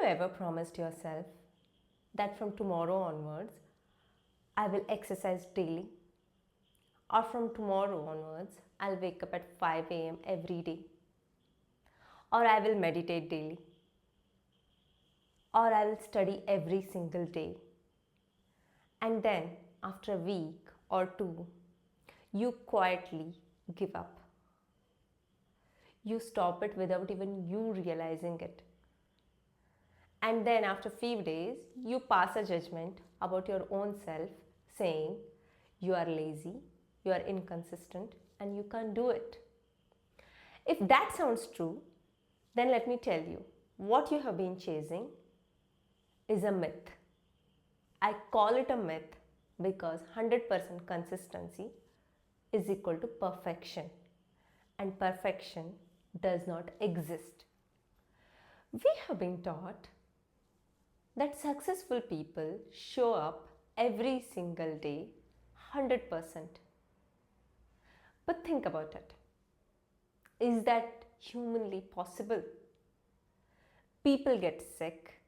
you ever promised yourself that from tomorrow onwards, I will exercise daily? Or from tomorrow onwards, I'll wake up at 5 a.m. every day? Or I will meditate daily? Or I will study every single day? And then, after a week or two, you quietly give up. You stop it without even you realizing it. And then after a few days, you pass a judgment about your own self saying you are lazy, you are inconsistent, and you can't do it. If that sounds true, then let me tell you, what you have been chasing is a myth. I call it a myth because 100% consistency is equal to perfection, and perfection does not exist. We have been taught that successful people show up every single day 100%. But think about it. Is that humanly possible? People get sick.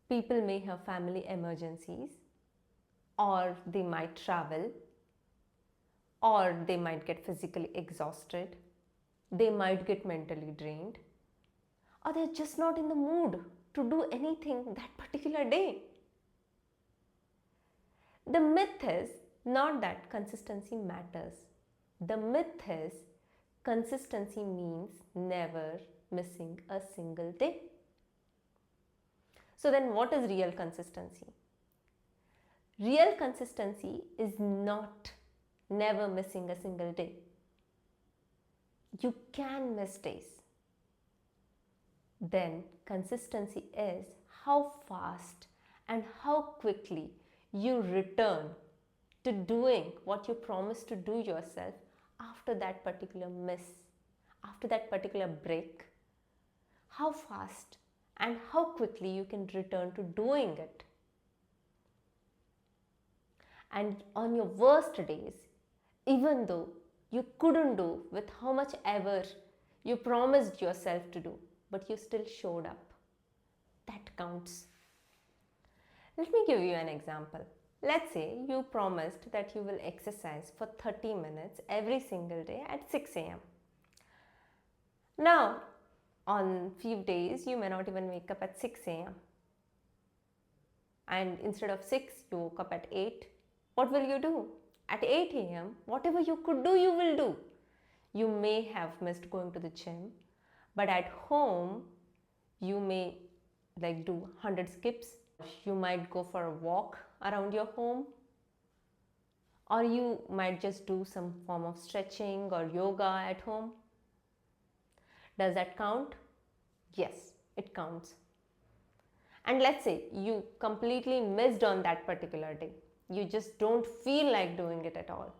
People may have family emergencies, or they might travel, or they might get physically exhausted. They might get mentally drained, or they're just not in the mood to do anything that particular day. The myth is not that consistency matters. The myth is consistency means never missing a single day. So then what is real consistency? Real consistency is not never missing a single day. You can miss days. Then consistency is how fast and how quickly you return to doing what you promised to do yourself after that particular miss, after that particular break. How fast and how quickly you can return to doing it. And on your worst days, even though you couldn't do with how much ever you promised yourself to do, but you still showed up. That counts. Let me give you an example. Let's say you promised that you will exercise for 30 minutes every single day at 6 a.m. Now, on few days, you may not even wake up at 6 a.m. And instead of 6, you woke up at 8. What will you do? At 8 a.m., whatever you could do, you will do. You may have missed going to the gym, but at home, you may do 100 skips. You might go for a walk around your home, or you might just do some form of stretching or yoga at home. Does that count? Yes, it counts. And let's say you completely missed on that particular day. You just don't feel like doing it at all.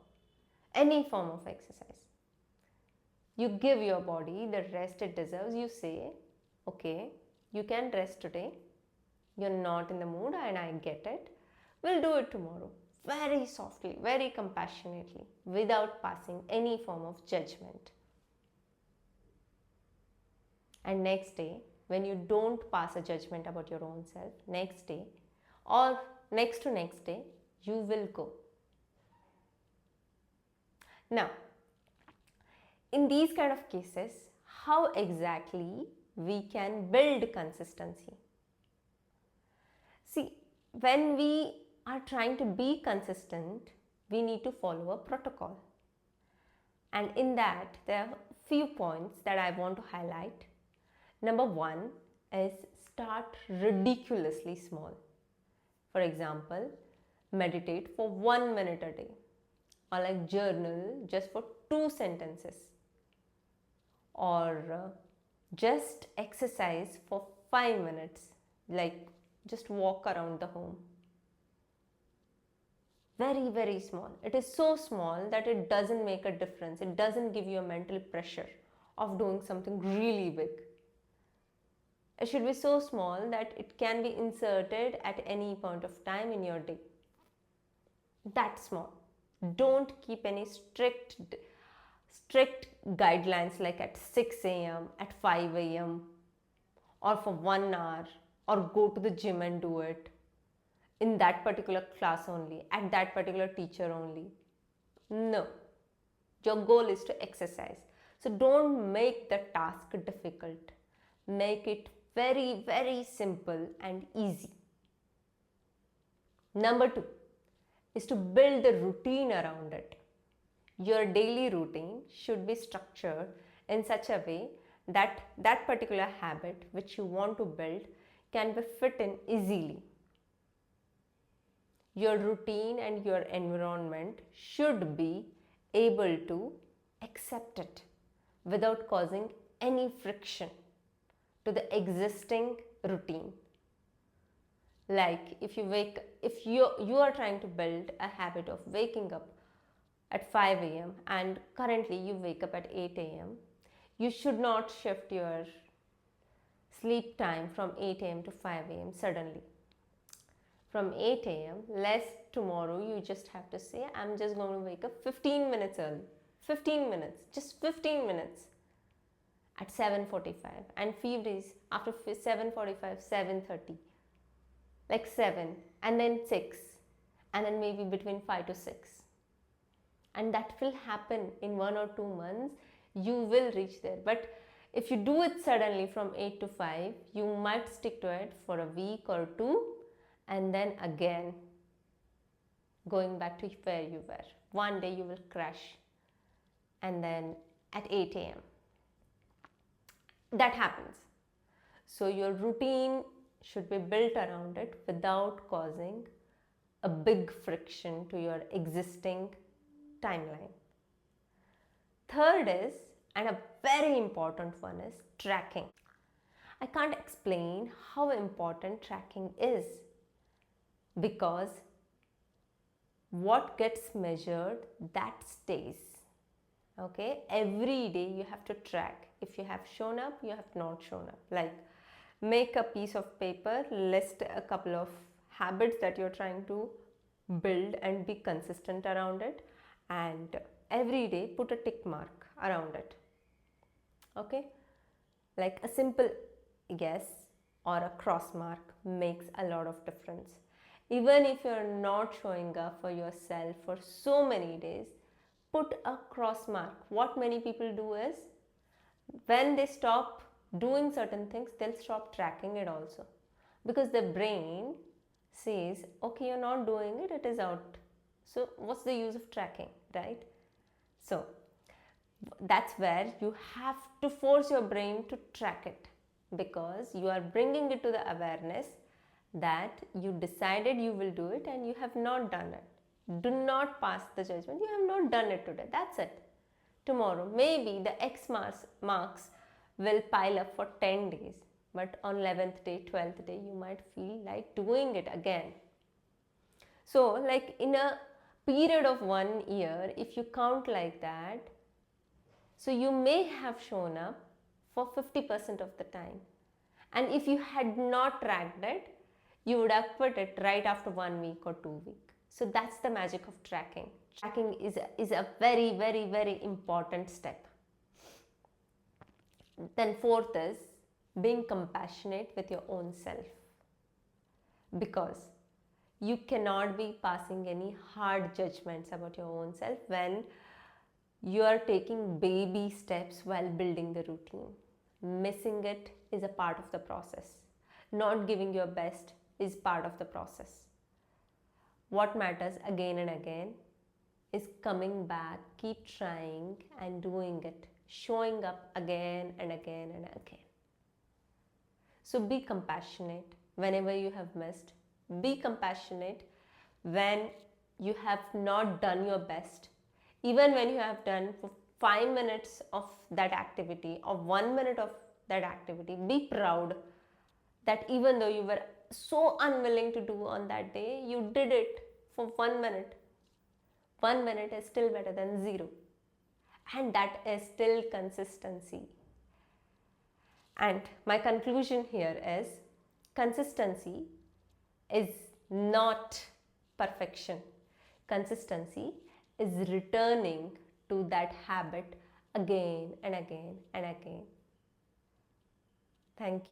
Any form of exercise. You give your body the rest it deserves. You say, okay, you can rest today. You're not in the mood and I get it. We'll do it tomorrow. Very softly, very compassionately, without passing any form of judgment. And next day, when you don't pass a judgment about your own self, next day or next to next day, you will go. Now, in these kind of cases, how exactly we can build consistency? See, when we are trying to be consistent, we need to follow a protocol. And in that, there are few points that I want to highlight. Number one is start ridiculously small. For example, meditate for 1 minute a day, or journal just for 2 sentences, or just exercise for 5 minutes, just walk around the home. Very, very small. It is so small that it doesn't make a difference. It doesn't give you a mental pressure of doing something really big. It should be so small that it can be inserted at any point of time in your day. That small. Don't keep any strict guidelines like at 6 a.m., at 5 a.m., or for 1 hour, or go to the gym and do it in that particular class only, at that particular teacher only. No, your goal is to exercise. So don't make the task difficult. Make it very, very simple and easy. Number 2 is to build the routine around it. Your daily routine should be structured in such a way that that particular habit which you want to build can be fit in easily. Your routine and your environment should be able to accept it without causing any friction to the existing routine. Like if you are trying to build a habit of waking up at 5 a.m. and currently you wake up at 8 a.m., you should not shift your sleep time from 8 a.m. to 5 a.m. suddenly. From 8 a.m., tomorrow you just have to say, I'm just going to wake up 15 minutes early. 15 minutes, just 15 minutes at 7:45, and few days after 7:45, 7:30, like 7, and then 6, and then maybe between 5 to 6. And that will happen in 1 or 2 months, you will reach there. But if you do it suddenly from 8 to 5, you might stick to it for a week or 2, and then again going back to where you were. One day you will crash, and then at 8 a.m. that happens. So your routine should be built around it without causing a big friction to your existing timeline. Third is, and a very important one, is tracking. I can't explain how important tracking is, because what gets measured, that stays. Okay, every day you have to track. If you have shown up, you have not shown up. Like, make a piece of paper, list a couple of habits that you're trying to build and be consistent around it, and every day put a tick mark around it. Okay, like a simple yes or a cross mark makes a lot of difference. Even if you're not showing up for yourself for so many days, put a cross mark. What many people do is, when they stop doing certain things, they'll stop tracking it also, because the brain says, okay, you're not doing it, it is out, so what's the use of tracking, right? So that's where you have to force your brain to track it, because you are bringing it to the awareness that you decided you will do it and you have not done it. Do not pass the judgment, you have not done it today, that's it. Tomorrow maybe the X marks will pile up for 10 days, but on 11th day, 12th day, you might feel like doing it again. So like in a period of 1 year, if you count like that, so you may have shown up for 50% of the time. And if you had not tracked it, you would have quit it right after 1 week or 2 weeks. So that's the magic of tracking. Tracking is a very, very, very important step. Then fourth is being compassionate with your own self, because you cannot be passing any hard judgments about your own self when you are taking baby steps while building the routine. Missing it is a part of the process. Not giving your best is part of the process. What matters again and again is coming back, keep trying and doing it, showing up again and again and again. So be compassionate whenever you have missed. Be compassionate when you have not done your best. Even when you have done for 5 minutes of that activity or 1 minute of that activity, be proud that even though you were so unwilling to do on that day, you did it for 1 minute. 1 minute is still better than 0. And that is still consistency. And my conclusion here is, consistency is not perfection. Consistency is returning to that habit again and again and again. Thank you.